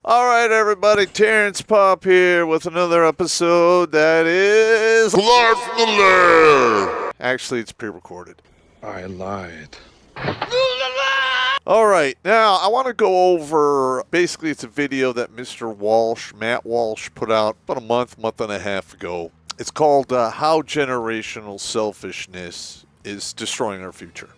All right, everybody, Terrence Popp here with another episode that is live from the Lair. Actually, it's pre-recorded. I lied. All right, now I want to go over, basically it's a video that Mr. Walsh, Matt Walsh, put out about a month and a half ago. It's called How Generational Selfishness is Destroying Our Future.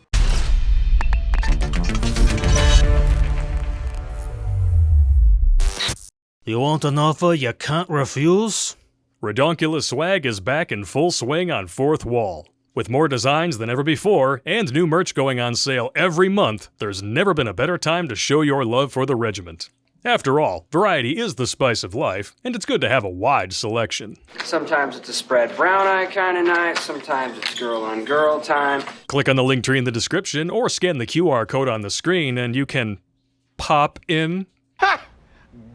You want an offer you can't refuse? Redonkulas swag is back in full swing on Fourth Wall. With more designs than ever before and new merch going on sale every month, there's never been a better time to show your love for the regiment. After all, variety is the spice of life, and it's good to have a wide selection. Sometimes it's a spread brown eye kind of night, sometimes it's girl on girl time. Click on the link tree in the description or scan the QR code on the screen and you can pop in.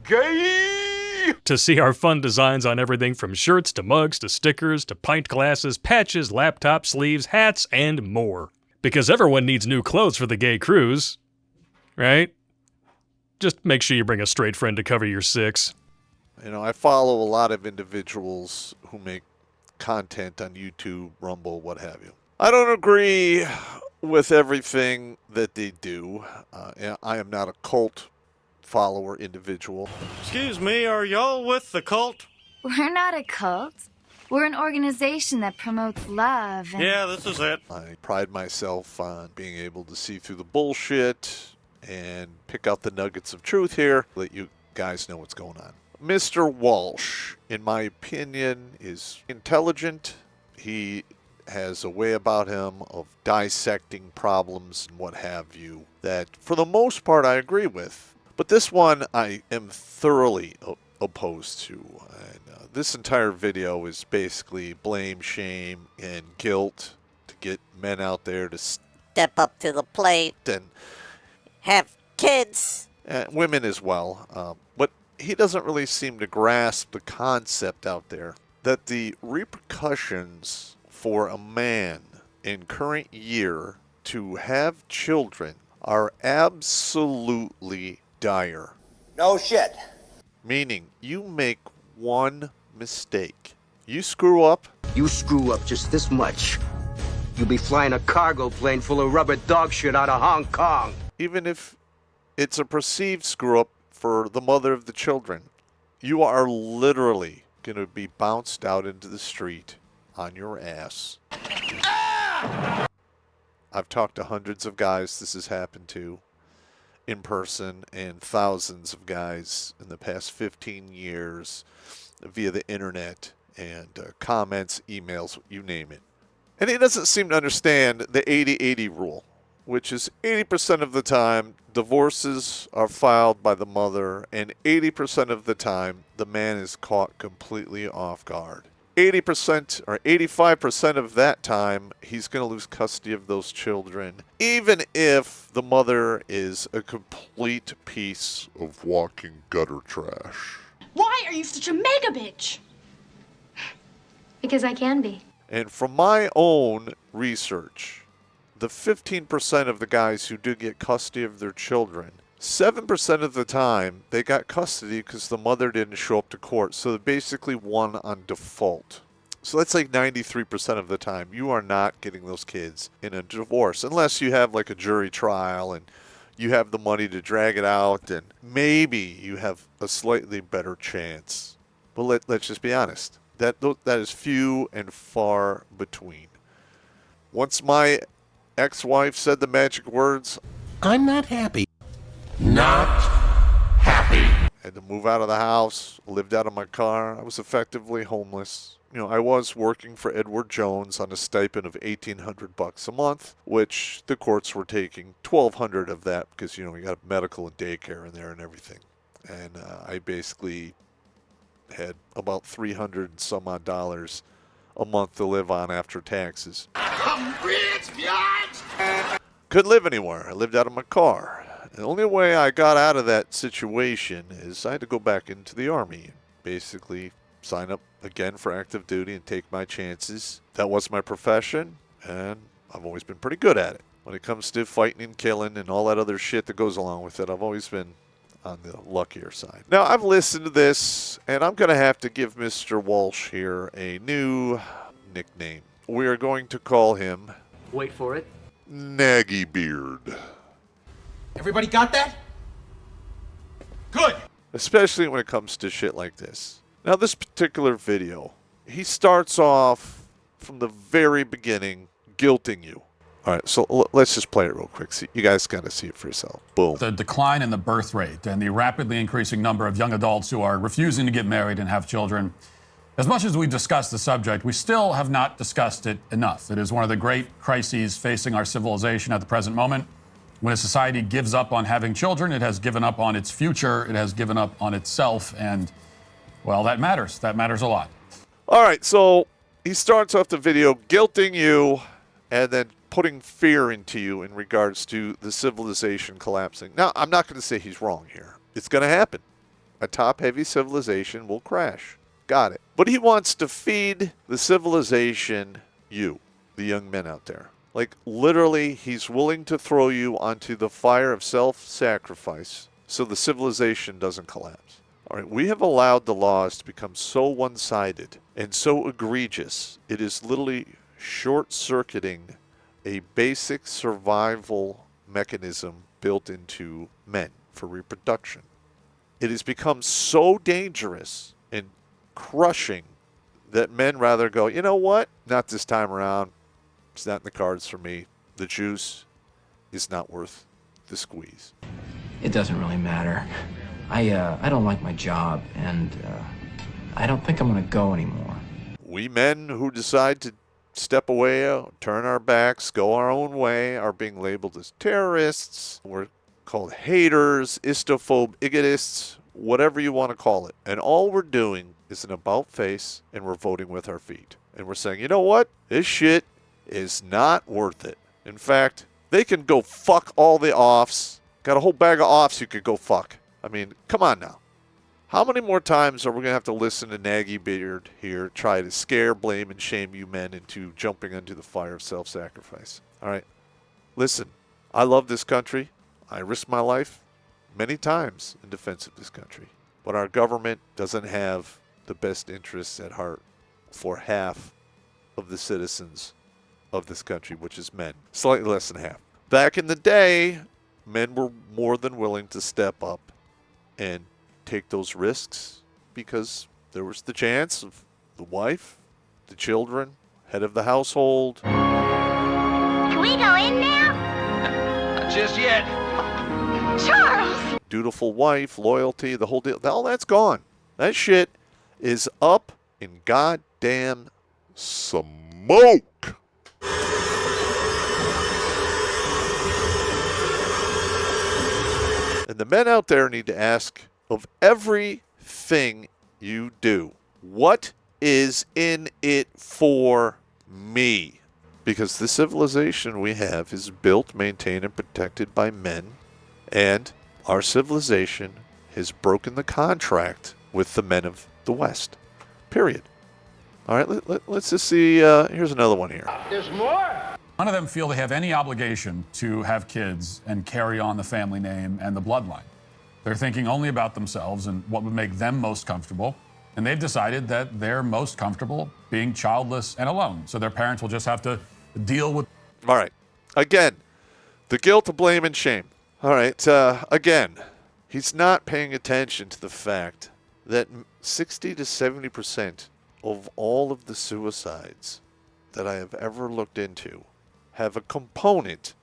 Gay! To see our fun designs on everything from shirts to mugs to stickers to pint glasses, patches, laptop sleeves, hats, and more. Because everyone needs new clothes for the gay cruise, right? Just make sure you bring a straight friend to cover your six. You know, I follow a lot of individuals who make content on YouTube, Rumble, what have you. I don't agree with everything that they do. I am not a cult follower individual. Excuse me, are y'all with the cult? We're not a cult. We're an organization that promotes love. And Yeah, this is it. I pride myself on being able to see through the bullshit and pick out the nuggets of truth here, let you guys know what's going on. Mr. Walsh, in my opinion, is intelligent. He has a way about him of dissecting problems and what have you that, for the most part, I agree with. But this one I am thoroughly opposed to. And this entire video is basically blame, shame, and guilt to get men out there to Step up to the plate, and have kids. women as well. But he doesn't really seem to grasp the concept out there that the repercussions for a man in current year to have children are absolutely dire. No shit. Meaning, you make one mistake. You screw up, You screw up just this much, you'll be flying a cargo plane full of rubber dog shit out of Hong Kong. even if it's a perceived screw up for the mother of the children. You are literally going to be bounced out into the street on your ass. I've talked to hundreds of guys this has happened to in person, and thousands of guys in the past 15 years via the internet and comments, emails, you name it. And he doesn't seem to understand the 80-80 rule, which is 80% of the time divorces are filed by the mother, and 80% of the time the man is caught completely off guard. 80% or 85% of that time, he's going to lose custody of those children, even if the mother is a complete piece of walking gutter trash. Why are you such a mega bitch? because I can be. And from my own research, the 15% of the guys who do get custody of their children, 7% of the time, they got custody because the mother didn't show up to court. So they basically won on default. So that's like 93% of the time. You are not getting those kids in a divorce unless you have like a jury trial and you have the money to drag it out, and maybe you have a slightly better chance. But let's just be honest. That is few and far between. Once my ex-wife said the magic words, I'm not happy. Not happy. I had to move out of the house, lived out of my car. I was effectively homeless. You know, I was working for Edward Jones on a stipend of $1,800 a month, which the courts were taking $1,200 of that because, you know, you got medical and daycare in there and everything. And I basically had about $300 some odd dollars a month to live on after taxes. I'm rich, bitch! Couldn't live anywhere. I lived out of my car. The only way I got out of that situation is I had to go back into the Army and basically sign up again for active duty and take my chances. That was my profession, and I've always been pretty good at it. When it comes to fighting and killing and all that other shit that goes along with it, I've always been on the luckier side. Now, I've listened to this, and I'm going to have to give Mr. Walsh here a new nickname. We are going to call him... Wait for it. Naggy Beard. Everybody got that? Good. Especially when it comes to shit like this. Now, this particular video, he starts off from the very beginning guilting you. All right, so let's just play it real quick. See, you guys got to see it for yourself. Boom. The decline in the birth rate and the rapidly increasing number of young adults who are refusing to get married and have children. As much as we discuss the subject, we still have not discussed it enough. It is one of the great crises facing our civilization at the present moment. When a society gives up on having children, it has given up on its future, it has given up on itself, and, well, that matters. That matters a lot. All right, so he starts off the video guilting you and then putting fear into you in regards to the civilization collapsing. Now, I'm not going to say he's wrong here. It's going to happen. A top-heavy civilization will crash. Got it. But he wants to feed the civilization you, the young men out there. Like, literally, he's willing to throw you onto the fire of self-sacrifice so the civilization doesn't collapse. All right, we have allowed the laws to become so one-sided and so egregious, it is literally short-circuiting a basic survival mechanism built into men for reproduction. It has become so dangerous and crushing that men rather go, you know what? Not this time around. It's not in the cards for me. The juice is not worth the squeeze. It doesn't really matter. I don't like my job, and I don't think I'm gonna go anymore. We men who decide to step away, turn our backs, go our own way, are being labeled as terrorists. We're called haters, istophobe, egotists, whatever you want to call it. And all we're doing is an about face, and we're voting with our feet. And we're saying, you know what? This shit is not worth it. In fact, they can go fuck all the offs. Got a whole bag of offs you could go fuck. I mean, come on now. How many more times are we going to have to listen to Naggy Beard here try to scare, blame, and shame you men into jumping into the fire of self-sacrifice? All right. Listen, I love this country. I risked my life many times in defense of this country. But our government doesn't have the best interests at heart for half of the citizens of this country, which is men. Slightly less than half. Back in the day, men were more than willing to step up and take those risks because there was the chance of the wife, the children, head of the household. Can we go in now? Not just yet. Charles! Dutiful wife, loyalty, the whole deal. All that's gone. That shit is up in goddamn smoke. And the men out there need to ask of everything you do, what is in it for me? Because the civilization we have is built, maintained, and protected by men, and our civilization has broken the contract with the men of the West. Period. All right, let's just see. Here's another one here. There's more. None of them feel they have any obligation to have kids and carry on the family name and the bloodline. They're thinking only about themselves and what would make them most comfortable. And they've decided that they're most comfortable being childless and alone. So their parents will just have to deal with... All right. Again, the guilt, the blame, and shame. All right. Again, he's not paying attention to the fact that 60 to 70% of all of the suicides that I have ever looked into have a component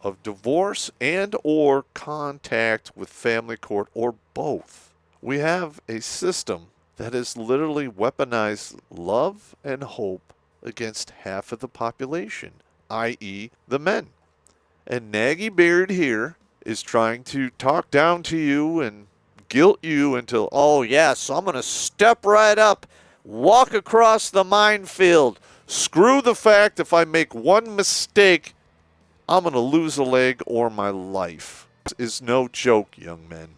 of divorce and or contact with family court or both. We have a system that has literally weaponized love and hope against half of the population, i.e. the men. And Naggy Beard here is trying to talk down to you and guilt you into, oh yes, I'm going to step right up, walk across the minefield. Screw the fact if I make one mistake, I'm going to lose a leg or my life. This is no joke, young men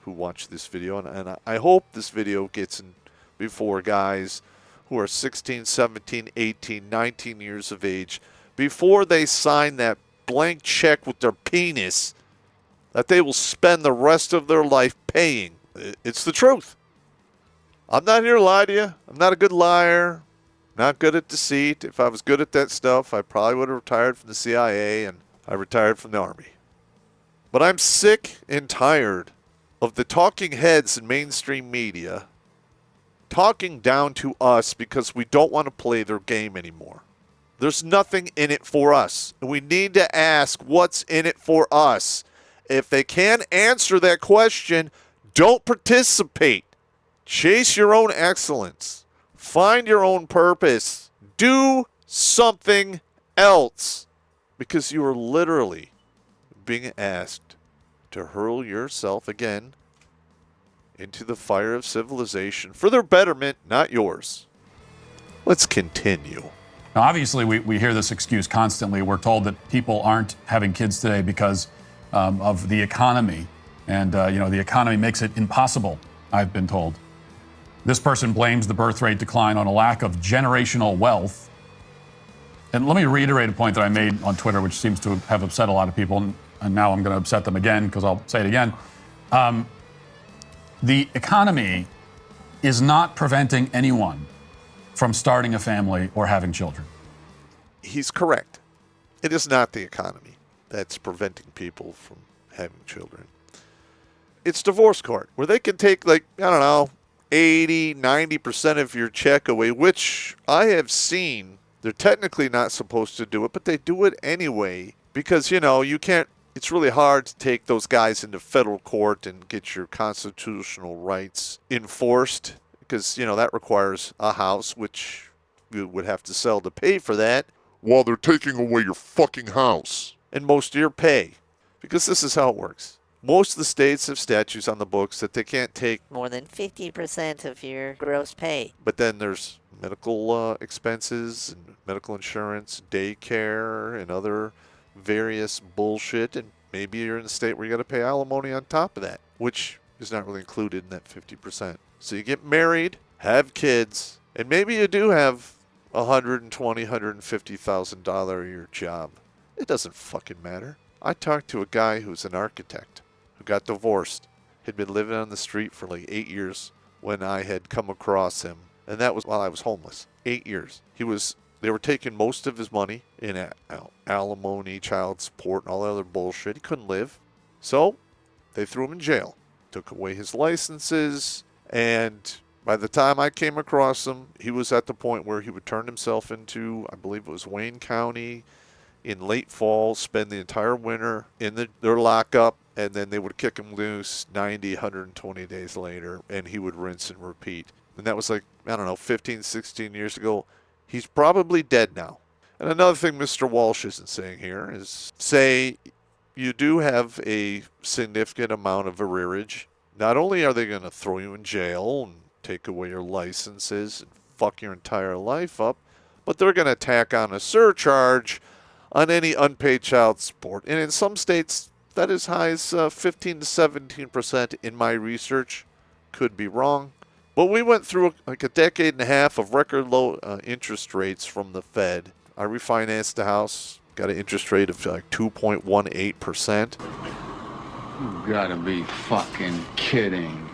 who watch this video. And I hope this video gets in before guys who are 16, 17, 18, 19 years of age, before they sign that blank check with their penis that they will spend the rest of their life paying. It's the truth. I'm not here to lie to you. I'm not a good liar. Not good at deceit. If I was good at that stuff, I probably would have retired from the CIA, and I retired from the Army. But I'm sick and tired of the talking heads in mainstream media talking down to us because we don't want to play their game anymore. There's nothing in it for us. And we need to ask what's in it for us. If they can't answer that question, don't participate. Chase your own excellence. Find your own purpose. Do something else. Because you are literally being asked to hurl yourself again into the fire of civilization for their betterment, not yours. Let's continue. Now, obviously, we hear this excuse constantly. We're told that people aren't having kids today because of the economy. And, the economy makes it impossible, I've been told. This person blames the birth rate decline on a lack of generational wealth. And let me reiterate a point that I made on Twitter, which seems to have upset a lot of people. And now I'm going to upset them again because I'll say it again. The economy is not preventing anyone from starting a family or having children. He's correct. It is not the economy that's preventing people from having children. It's divorce court, where they can take 80, 90% of your check away, which I have seen. They're technically not supposed to do it, but they do it anyway because, you can't. It's really hard to take those guys into federal court and get your constitutional rights enforced because, that requires a house, which you would have to sell to pay for that, while they're taking away your fucking house and most of your pay. Because this is how it works. Most of the states have statutes on the books that they can't take more than 50% of your gross pay. But then there's medical expenses and medical insurance, daycare, and other various bullshit, and maybe you're in a state where you got to pay alimony on top of that, which is not really included in that 50%. So you get married, have kids, and maybe you do have $120,000, $150,000 a year job. It doesn't fucking matter. I talked to a guy who's an architect who got divorced. He'd been living on the street for 8 years when I had come across him, and that was while I was homeless. 8 years. They were taking most of his money in alimony, child support, and all that other bullshit. He couldn't live. So they threw him in jail. Took away his licenses. And by the time I came across him, he was at the point where he would turn himself into, I believe it was Wayne County, in late fall, spend the entire winter in their lockup, and then they would kick him loose 90, 120 days later, and he would rinse and repeat. And that was 15, 16 years ago. He's probably dead now. And another thing Mr. Walsh isn't saying here is, say you do have a significant amount of arrearage. Not only are they going to throw you in jail and take away your licenses and fuck your entire life up, but they're going to tack on a surcharge on any unpaid child support. And in some states, that is high as 15 to 17% in my research. Could be wrong. But we went through a decade and a half of record low interest rates from the Fed. I refinanced the house, got an interest rate of 2.18%. You gotta be fucking kidding.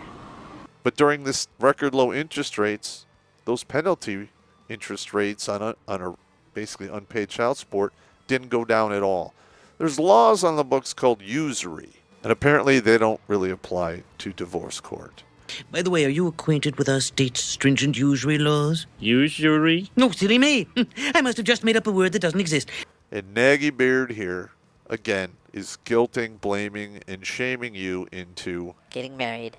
But during this record low interest rates, those penalty interest rates on a basically unpaid child support didn't go down at all. There's laws on the books called usury, and apparently they don't really apply to divorce court. By the way, are you acquainted with our state's stringent usury laws? Usury? No, silly me. I must have just made up a word that doesn't exist. And Naggy Beard here, again, is guilting, blaming, and shaming you into getting married,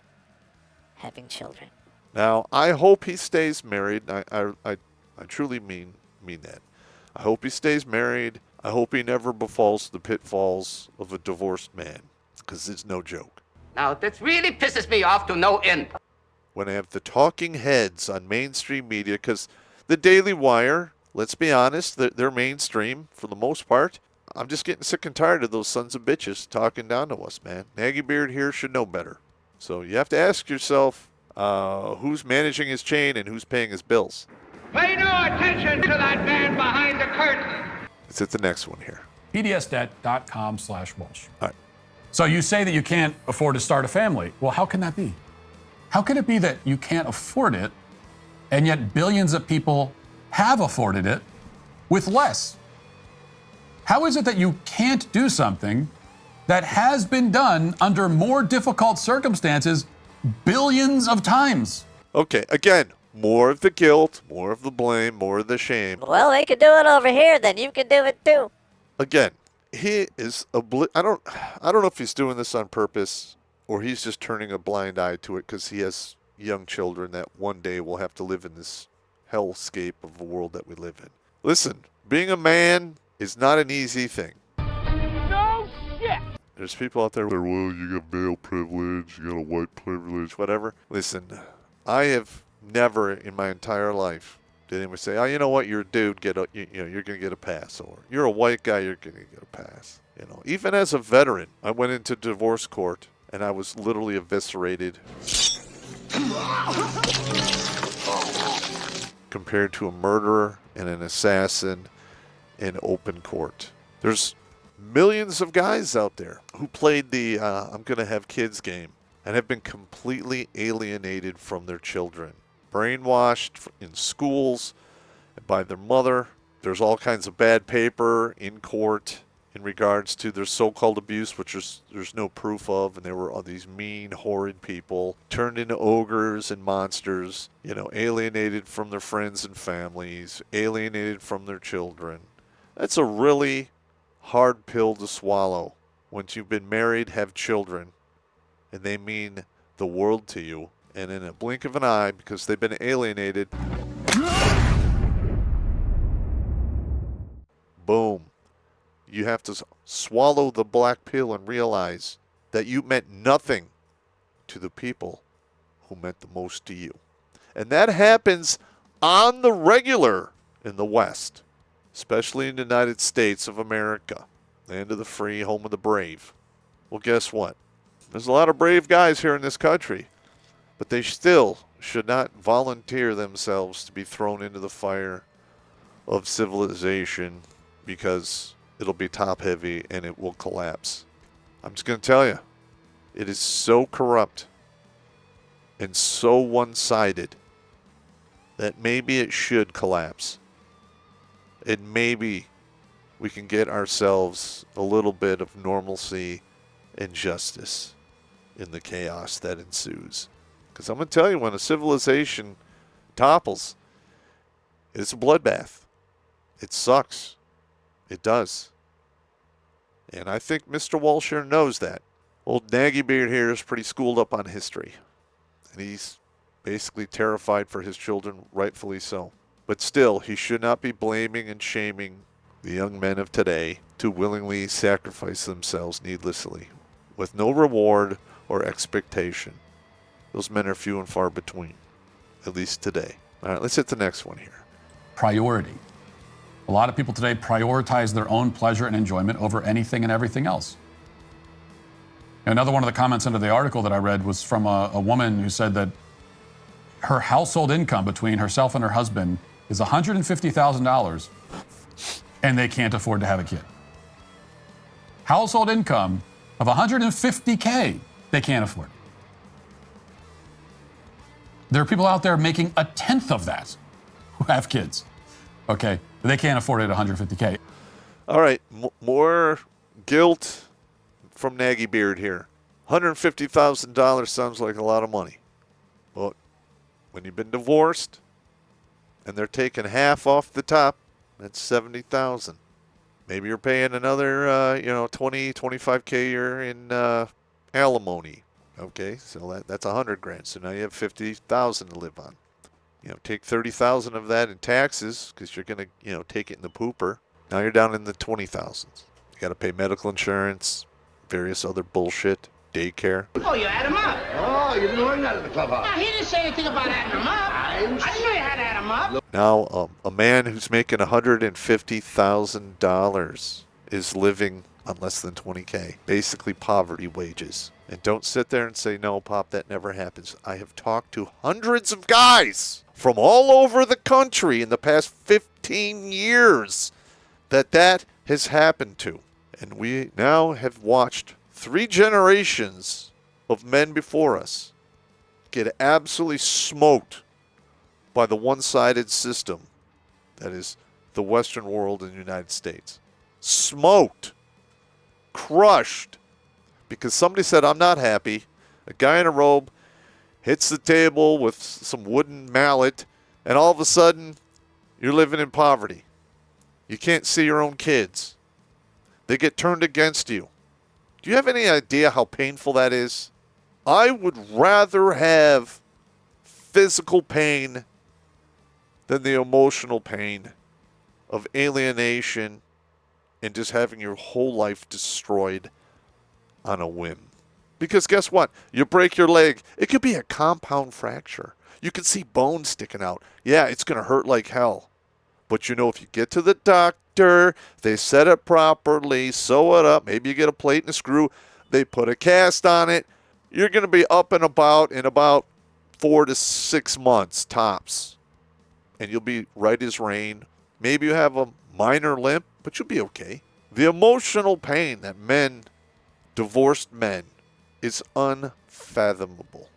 having children. Now, I hope he stays married. I truly mean that. I hope he stays married. I hope he never befalls the pitfalls of a divorced man, because it's no joke. Now, this really pisses me off to no end. When I have the talking heads on mainstream media, because the Daily Wire, let's be honest, they're mainstream for the most part. I'm just getting sick and tired of those sons of bitches talking down to us, man. Naggy Beard here should know better. So you have to ask yourself, who's managing his chain and who's paying his bills? Pay no attention to that man behind the curtain. Let's hit the next one here. PDSdebt.com/Walsh. All right. So you say that you can't afford to start a family. Well, how can that be? How can it be that you can't afford it, and yet billions of people have afforded it with less? How is it that you can't do something that has been done under more difficult circumstances billions of times? Okay, again, more of the guilt, more of the blame, more of the shame. Well, they could do it over here, then you can do it too. Again, he is I don't know if he's doing this on purpose or he's just turning a blind eye to it because he has young children that one day will have to live in this hellscape of a world that we live in. Listen, being a man is not an easy thing. No shit! There's people out there who are, well, you got male privilege, you got a white privilege, whatever. Listen, I have never in my entire life did anyone say, oh, you know what, you're a dude, you're going to get a pass. Or you're a white guy, you're going to get a pass. Even as a veteran, I went into divorce court and I was literally eviscerated compared to a murderer and an assassin in open court. There's millions of guys out there who played the I'm going to have kids game and have been completely alienated from their children, brainwashed in schools by their mother. There's all kinds of bad paper in court in regards to their so-called abuse, which there's no proof of, and there were all these mean, horrid people turned into ogres and monsters, alienated from their friends and families, alienated from their children. That's a really hard pill to swallow once you've been married, have children, and they mean the world to you, and in a blink of an eye, because they've been alienated, boom. You have to swallow the black pill and realize that you meant nothing to the people who meant the most to you. And that happens on the regular in the West, especially in the United States of America, land of the free, home of the brave. Well, guess what? There's a lot of brave guys here in this country, but they still should not volunteer themselves to be thrown into the fire of civilization because it'll be top heavy and it will collapse. I'm just going to tell you, it is so corrupt and so one-sided that maybe it should collapse. And maybe we can get ourselves a little bit of normalcy and justice in the chaos that ensues. Because I'm going to tell you, when a civilization topples, it's a bloodbath. It sucks. It does. And I think Mr. Walsh here knows that. Old Naggy Beard here is pretty schooled up on history. And he's basically terrified for his children, rightfully so. But still, he should not be blaming and shaming the young men of today to willingly sacrifice themselves needlessly, with no reward or expectation. Those men are few and far between, at least today. All right, let's hit the next one here. Priority. A lot of people today prioritize their own pleasure and enjoyment over anything and everything else. Another one of the comments under the article that I read was from a woman who said that her household income between herself and her husband is $150,000 and they can't afford to have a kid. Household income of $150K, they can't afford it. There are people out there making a tenth of that who have kids. Okay, they can't afford it at $150K. All right, more guilt from Naggy Beard here. $150,000 sounds like a lot of money. But when you've been divorced and they're taking half off the top, that's $70,000. Maybe you're paying another, $20,000, $25K a year in alimony. Okay, so that's $100,000. So now you have $50,000 to live on. Take $30,000 of that in taxes because you're going to, take it in the pooper. Now you're down in the $20,000s. You got to pay medical insurance, various other bullshit, daycare. Oh, you add them up. Oh, you didn't learn that at the clubhouse. Now, he didn't say anything about adding them up. I didn't know you had to add them up. Now, a man who's making $150,000 is living on less than $20K, basically poverty wages. And don't sit there and say, no, Pop, that never happens. I have talked to hundreds of guys from all over the country in the past 15 years that has happened to. And we now have watched 3 generations of men before us get absolutely smoked by the one-sided system that is the Western world and the United States. Smoked. Crushed. Because somebody said, I'm not happy. A guy in a robe hits the table with some wooden mallet, and all of a sudden, you're living in poverty. You can't see your own kids. They get turned against you. Do you have any idea how painful that is? I would rather have physical pain than the emotional pain of alienation and just having your whole life destroyed on a whim. Because guess what? You break your leg. It could be a compound fracture. You can see bones sticking out. Yeah, it's going to hurt like hell. But you know, if you get to the doctor, they set it properly, sew it up, maybe you get a plate and a screw, they put a cast on it, you're going to be up and about in about 4 to 6 months tops. And you'll be right as rain. Maybe you have a minor limp, but you'll be okay. The emotional pain that men, divorced men, is unfathomable.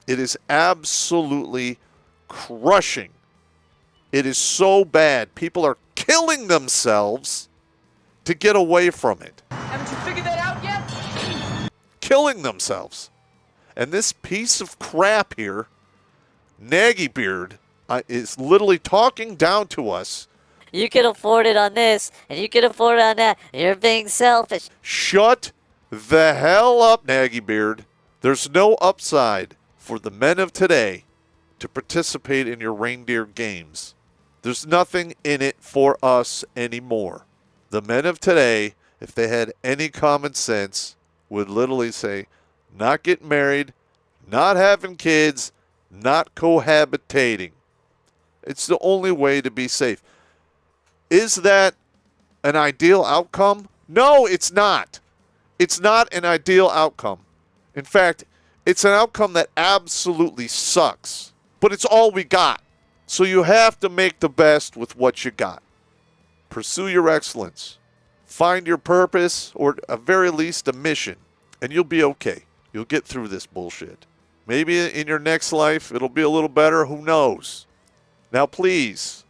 It is absolutely crushing. It is so bad. People are killing themselves to get away from it. Haven't you figured that out yet? Killing themselves. And this piece of crap here, Naggy Beard, is literally talking down to us. You can afford it on this, and you can afford it on that. You're being selfish. Shut the hell up, Naggy Beard. There's no upside for the men of today to participate in your reindeer games. There's nothing in it for us anymore. The men of today, if they had any common sense, would literally say, not getting married, not having kids, not cohabitating. It's the only way to be safe. Is that an ideal outcome? No, it's not. It's not an ideal outcome. In fact, it's an outcome that absolutely sucks. But it's all we got. So you have to make the best with what you got. Pursue your excellence. Find your purpose, or at very least a mission, and you'll be okay. You'll get through this bullshit. Maybe in your next life it'll be a little better. Who knows? Now please,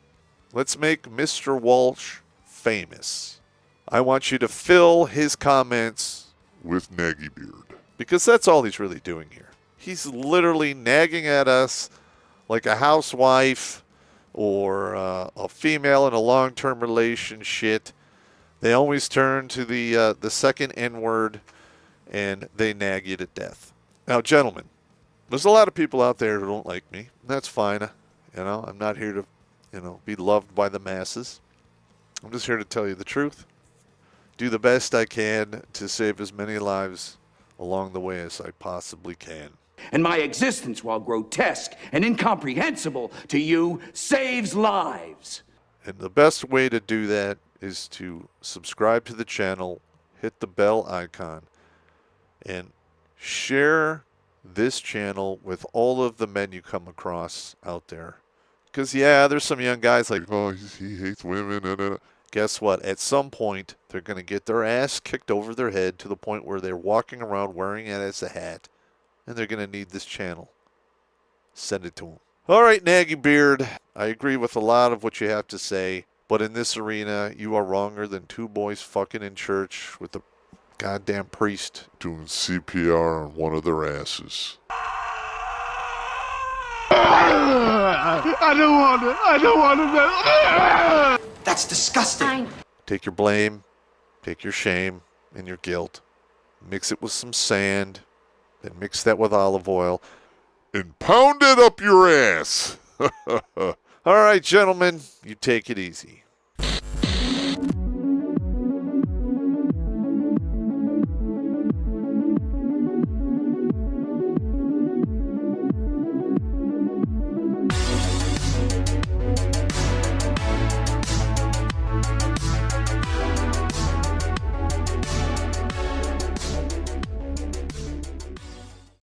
let's make Mr. Walsh famous. I want you to fill his comments with Naggy Beard. Because that's all he's really doing here. He's literally nagging at us like a housewife or a female in a long-term relationship. They always turn to the second N-word and they nag you to death. Now, gentlemen, there's a lot of people out there who don't like me. That's fine. I'm not here to, be loved by the masses. I'm just here to tell you the truth. Do the best I can to save as many lives along the way as I possibly can. And my existence, while grotesque and incomprehensible to you, saves lives. And the best way to do that is to subscribe to the channel, hit the bell icon, and share this channel with all of the men you come across out there. Because, there's some young guys like, oh, he hates women. Guess what? At some point, they're going to get their ass kicked over their head to the point where they're walking around wearing it as a hat. And they're going to need this channel. Send it to them. All right, Naggy Beard. I agree with a lot of what you have to say. But in this arena, you are wronger than 2 boys fucking in church with the goddamn priest doing CPR on one of their asses. I don't want to. That's disgusting. Take your blame, take your shame and your guilt, mix it with some sand, then mix that with olive oil, and pound it up your ass. All right, gentlemen, you take it easy.